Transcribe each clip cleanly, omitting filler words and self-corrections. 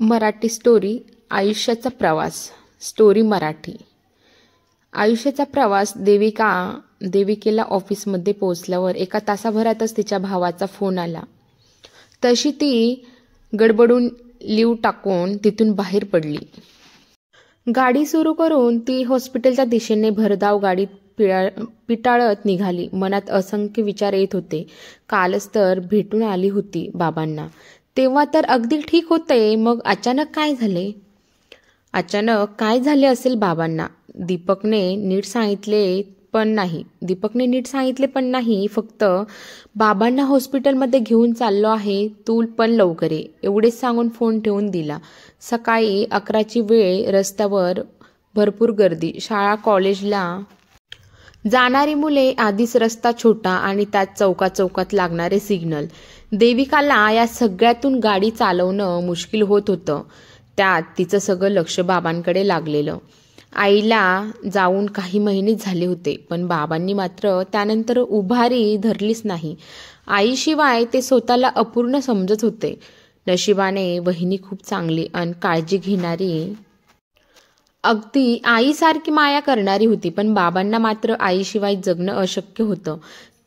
Marathi story आयुष्याचा प्रवास. Story Marathi. आयुष्याचा प्रवास. देविकेला ऑफिसमध्ये पोहोचल्यावर एका तासाभरातच तिच्या भावाचा फोन आला. तशी ती गडबडून लीव टाकून तिथून बाहेर पडली. गाडी सुरू करून ती हॉस्पिटलच्या दिशेने भरधाव गाडीत पिटाळत निघाली. मनात असंख्य विचार येत होते. कालच तर भेटून आली होती बाबांना, तेव्हा तर अगदी ठीक होते. मग अचानक काय झाले असेल बाबांना? दीपकने नीट सांगितले पण नाही. फक्त बाबांना हॉस्पिटलमध्ये घेऊन चाललो आहे, तू पण लवकर ये, एवढेच सांगून फोन ठेवून दिला. सकाळी 11ची वेळ. रस्त्यावर भरपूर गर्दी. शाळा कॉलेजला जाणारी मुले, आधीच रस्ता छोटा आणि त्यात चौकात लागणारे सिग्नल. देविकाला या सगळ्यातून गाडी चालवणं मुश्किल होत होतं. त्यात तिचं सगळं लक्ष बाबांकडे लागलेलं. आईला जाऊन काही महिने झाले होते, पण बाबांनी मात्र त्यानंतर उभारी धरलीच नाही. आईशिवाय ते स्वतःला अपूर्ण समजत होते. नशिबाने वहिनी खूप चांगली आणि काळजी घेणारी, अगदी आईसारखी माया करणारी होती. पण बाबांना मात्र आईशिवाय जगणं अशक्य होतं.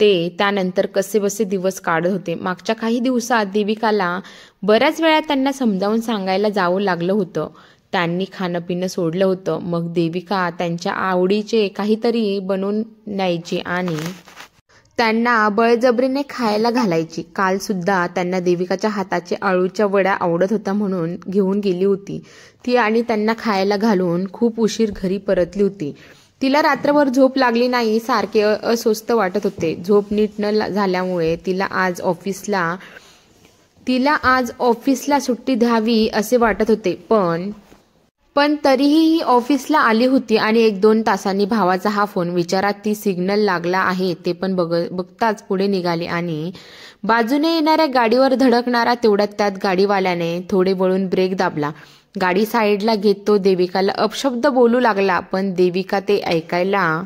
ते त्यानंतर कसेबसे दिवस काढत होते. मागच्या काही दिवसात देविकाला बऱ्याच वेळा त्यांना समजावून सांगायला जावं लागलं होतं. त्यांनी खाणं पिणं सोडलं होतं. मग देविका त्यांच्या आवडीचे काहीतरी बनवून न्यायची आणि त्यांना बळजबरीने खायला घालायची. काल सुद्धा त्यांना देविकाच्या हाताचे आळूच्या वड्या आवडत होता म्हणून घेऊन गेली होती ती, आणि त्यांना खायला घालून खूप उशीर घरी परतली होती. तिला रात्रभर झोप लागली नाही. सारखे अस्वस्थ वाटत होते. झोप नीट न झाल्यामुळे तिला आज ऑफिसला सुट्टी द्यावी असे वाटत होते. पण तरीही ऑफिसला आली होती आणि 1-2 तासांनी भावाचा हा फोन. विचारात ती सिग्नल लागला आहे ते पण बघताच पुढे निघाली आणि बाजूने येणाऱ्या गाडीवर धडकणारा. तेवढ्यात त्यात गाडीवाल्याने थोडे वळून ब्रेक दाबला. गाडी साईडला घेत तो देविकाला अपशब्द बोलू लागला, पण देविका ते ऐकायला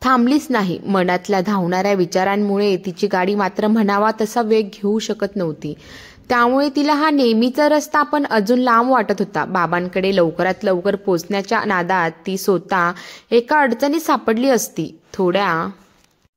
थांबलीच नाही. मनातल्या धावणाऱ्या विचारांमुळे तिची गाडी मात्र म्हणावा तसा वेग घेऊ शकत नव्हती. त्यामुळे तिला हा नेहमीचा रस्ता पण अजून लांब वाटत होता. बाबांकडे लवकरात लवकर पोचण्याच्या नादात ती स्वतः एका अडचणीत सापडली असती. थोड्या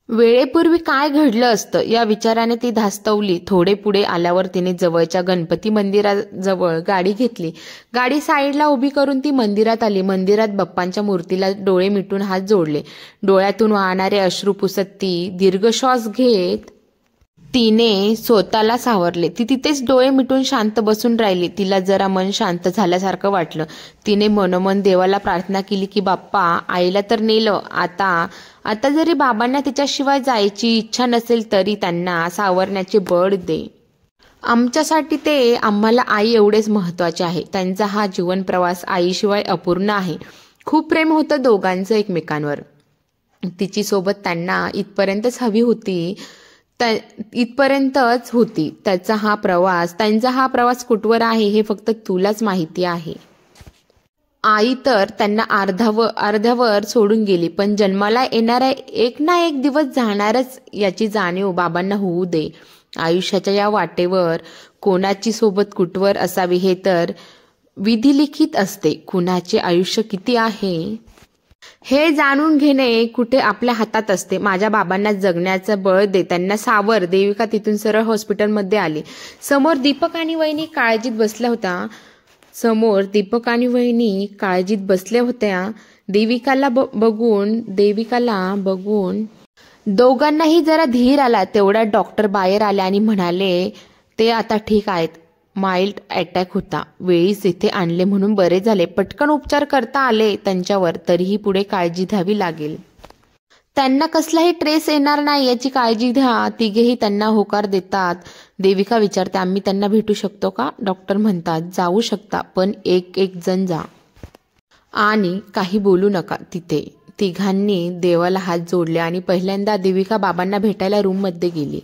वेळेपूर्वी काय घडलं असतं या विचाराने ती धास्तवली. थोडे पुढे आल्यावर तिने जवळच्या गणपती मंदिराजवळ गाडी घेतली. गाडी साईडला उभी करून ती मंदिरात आली. मंदिरात बाप्पांच्या मूर्तीला डोळे मिटून हात जोडले. डोळ्यातून वाहणारे अश्रू पुसत ती दीर्घ श्वास घेत तिने स्वतःला सावरले. ती तिथेच डोळे मिटून शांत बसून राहिली. तिला जरा मन शांत झाल्यासारखं वाटलं. तिने मनोमन देवाला प्रार्थना केली की बाप्पा, आईला तर नेलं, आता जरी बाबांना तिच्याशिवाय जायची इच्छा नसेल तरी त्यांना सावरण्याचे बळ दे. आमच्यासाठी ते आम्हाला आई एवढेच महत्वाचे आहे. त्यांचा हा जीवन प्रवास आईशिवाय अपूर्ण आहे. खूप प्रेम होतं दोघांचं एकमेकांवर. तिची सोबत त्यांना इथपर्यंतच होती. त्यांचा हा प्रवास कुठवर आहे हे फक्त तुलाच माहिती आहे. आई तर त्यांना अर्ध्यावर सोडून गेली, पण जन्माला येणारा एक ना एक दिवस जाणारच याची जाणीव बाबांना होऊ दे. आयुष्याच्या या वाटेवर कोणाची सोबत कुठवर असावी हे तर विधिलिखित असते. कुणाचे आयुष्य किती आहे हे जाणून घेणे कुठे आपल्या हातात असते. माझ्या बाबांना जगण्याचं बळ दे, त्यांना सावर. देविका तिथून सरळ हॉस्पिटलमध्ये आली. समोर दीपक आणि वहिनी काळजीत बसल्या होत्या. देविकाला बघून दोघांनाही जरा धीर आला. तेवढ्यात डॉक्टर बाहेर आले आणि म्हणाले ते आता ठीक आहेत. माइल्ड अटॅक होता. वेळीच इथे आणले म्हणून बरे झाले. पटकन उपचार करता आले त्यांच्यावर. तरीही पुढे काळजी घ्यावी लागेल. त्यांना कसलाही ट्रेस येणार नाही याची काळजी घ्या. तिघेही त्यांना होकार देतात. देविका विचारते आम्ही त्यांना भेटू शकतो का? डॉक्टर म्हणतात जाऊ शकता, पण एक जण जा आणि काही बोलू नका. तिथे तिघांनी देवाला हात जोडले आणि पहिल्यांदा देविका बाबांना भेटायला रूममध्ये गेली.